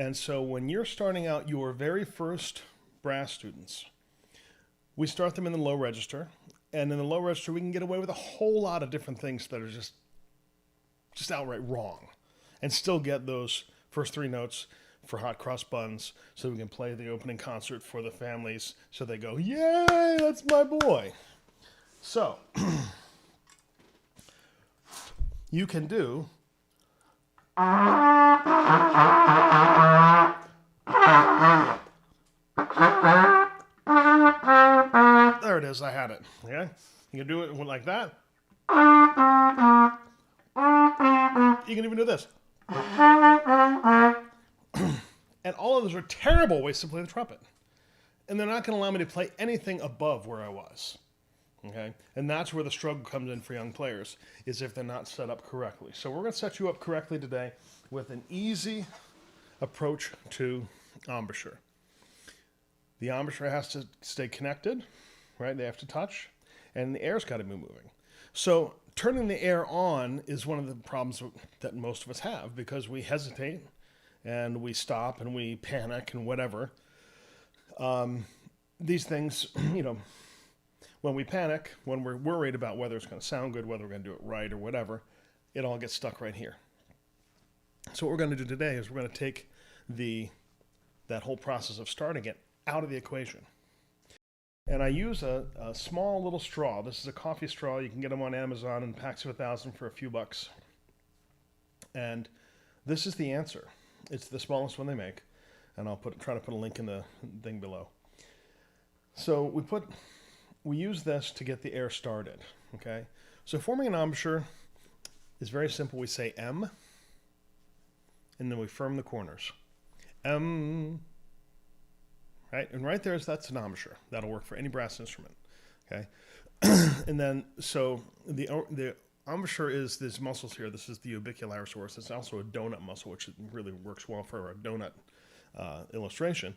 And so when you're starting out your very first brass students, we start them in the low register. And in the low register, we can get away with a whole lot of different things that are just outright wrong and still get those first three notes for hot cross buns so we can play the opening concert for the families so they go, yay, that's my boy. So you can do there it is, I had it. Okay? You can do it like that. You can even do this. And all of those are terrible ways to play the trumpet. And they're not going to allow me to play anything above where I was. Okay? And that's where the struggle comes in for young players, is if they're not set up correctly. So we're going to set you up correctly today with an easy approach to embouchure. The embouchure has to stay connected, right? They have to touch, and the air's got to be moving. So turning the air on is one of the problems that most of us have, because we hesitate and we stop and we panic and whatever. These things, when we panic, when we're worried about whether it's going to sound good, whether we're going to do it right or whatever, it all gets stuck right here. So what we're going to do today is we're going to take that whole process of starting it out of the equation. And I use a small little straw. This is a coffee straw. You can get them on Amazon in packs of 1,000 for a few bucks. And this is the answer. It's the smallest one they make. And I'll try to put a link in the thing below. So we use this to get the air started. Okay. So forming an embouchure is very simple. We say M, and then we firm the corners. M. Right? And right there, that's an embouchure. That'll work for any brass instrument. Okay? And then, so the embouchure is these muscles here. This is the orbicularis. It's also a donut muscle, which really works well for a donut illustration.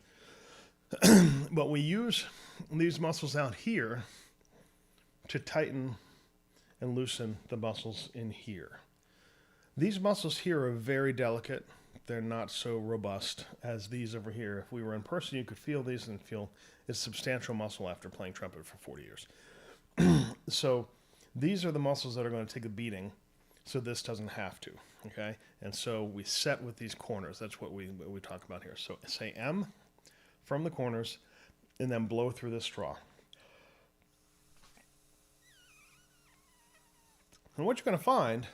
But we use these muscles out here to tighten and loosen the muscles in here. These muscles here are very delicate. They're not so robust as these over here. If we were in person, you could feel these and feel it's substantial muscle after playing trumpet for 40 years. So these are the muscles that are going to take a beating, so this doesn't have to, okay? And so we set with these corners. That's what we talk about here. So say M from the corners, and then blow through this straw. And what you're going to find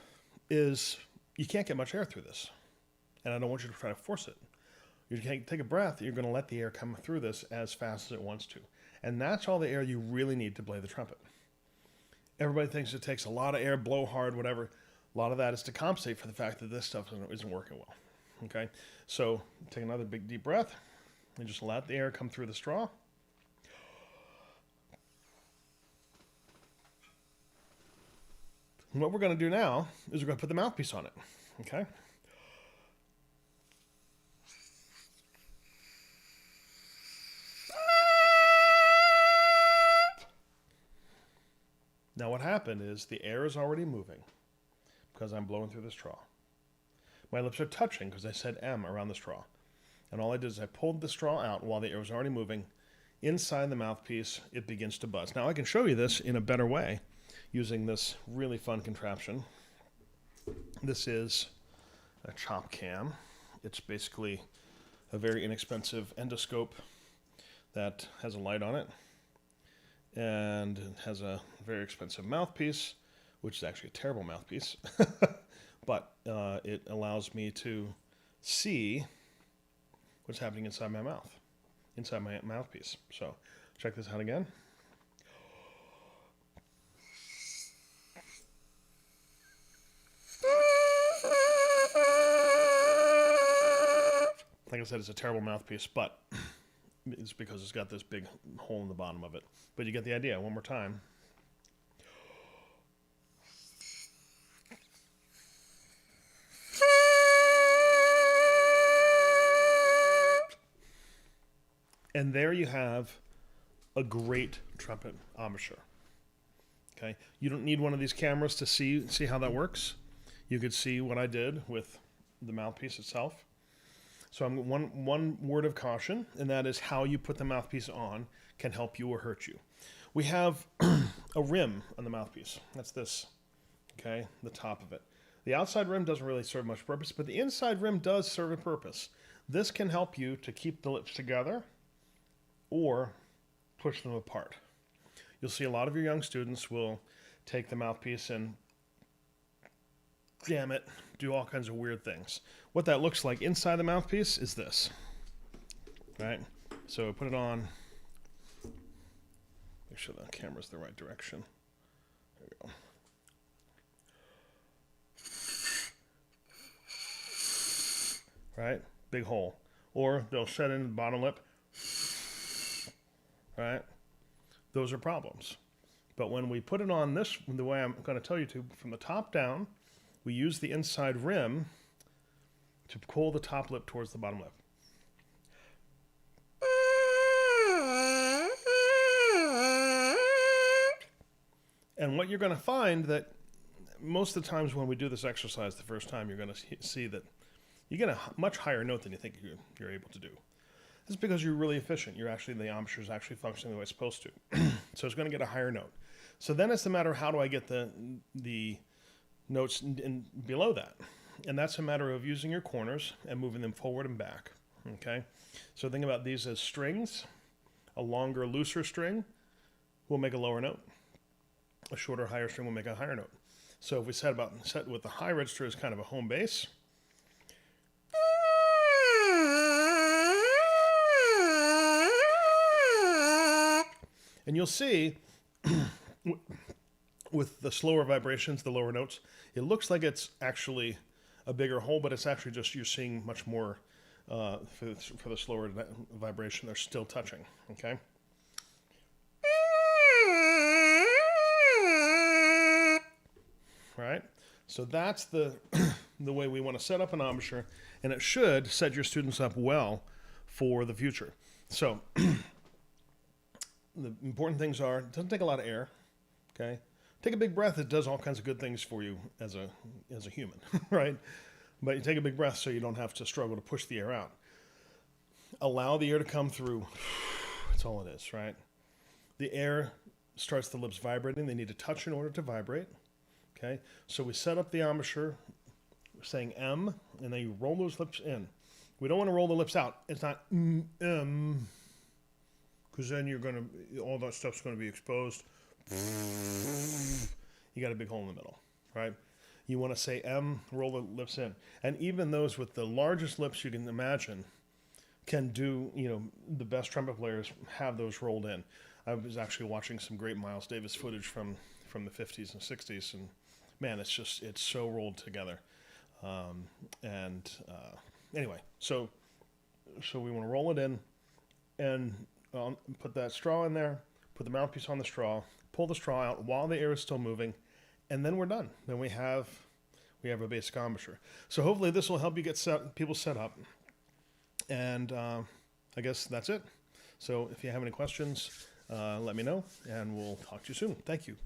is you can't get much air through this. And I don't want you to try to force it. You can take a breath, you're going to let the air come through this as fast as it wants to. And that's all the air you really need to play the trumpet. Everybody thinks it takes a lot of air, blow hard, whatever. A lot of that is to compensate for the fact that this stuff isn't working well. Okay? So take another big deep breath and just let the air come through the straw. And what we're going to do now is we're going to put the mouthpiece on it. Okay? Now what happened is the air is already moving because I'm blowing through the straw. My lips are touching because I said M around the straw. And all I did is I pulled the straw out while the air was already moving. Inside the mouthpiece, it begins to buzz. Now I can show you this in a better way using this really fun contraption. This is a chop cam. It's basically a very inexpensive endoscope that has a light on it. And it has a very expensive mouthpiece, which is actually a terrible mouthpiece. But it allows me to see what's happening inside my mouth, inside my mouthpiece. So check this out again. Like I said, it's a terrible mouthpiece, but it's because it's got this big hole in the bottom of it. But you get the idea. One more time. And there you have a great trumpet embouchure. Okay, you don't need one of these cameras to see how that works. You could see what I did with the mouthpiece itself. So I'm one word of caution, and that is how you put the mouthpiece on can help you or hurt you. We have a rim on the mouthpiece. That's this, okay, the top of it. The outside rim doesn't really serve much purpose, but the inside rim does serve a purpose. This can help you to keep the lips together or push them apart. You'll see a lot of your young students will take the mouthpiece and jam it, do all kinds of weird things. What that looks like inside the mouthpiece is this, right? So put it on. Make sure the camera's the right direction. There we go. Right? Big hole. Or they'll shut in the bottom lip. Right? Those are problems. But when we put it on this, the way I'm going to tell you to, from the top down, we use the inside rim to pull the top lip towards the bottom lip. And what you're going to find that most of the times when we do this exercise the first time, you're going to see that you get a much higher note than you think you're able to do. This is because you're really efficient. You're actually, the embouchure is actually functioning the way it's supposed to. So it's going to get a higher note. So then it's a matter of how do I get the notes in below that. And that's a matter of using your corners and moving them forward and back. Okay? So think about these as strings. A longer, looser string will make a lower note. A shorter, higher string will make a higher note. So if we set with the high register as kind of a home base, and you'll see with the slower vibrations, the lower notes, it looks like it's actually a bigger hole, but it's actually just you're seeing much more for the slower vibration. They're still touching, okay? Right? So that's the way we want to set up an embouchure, and it should set your students up well for the future. So the important things are, it doesn't take a lot of air, okay? Take a big breath. It does all kinds of good things for you as a human, right? But you take a big breath so you don't have to struggle to push the air out. Allow the air to come through. That's all it is, right? The air starts the lips vibrating. They need to touch in order to vibrate, okay? So we set up the embouchure saying M, and then you roll those lips in. We don't want to roll the lips out. It's not M, because then all that stuff's going to be exposed. You got a big hole in the middle, right? You want to say M, roll the lips in. And even those with the largest lips you can imagine can do, the best trumpet players have those rolled in. I was actually watching some great Miles Davis footage from the 50s and 60s, and man, it's so rolled together. Anyway, so we want to roll it in and put that straw in there, put the mouthpiece on the straw, pull the straw out while the air is still moving, and then we're done. Then we have a basic embouchure. So hopefully this will help you get people set up. And I guess that's it. So if you have any questions, let me know, and we'll talk to you soon. Thank you.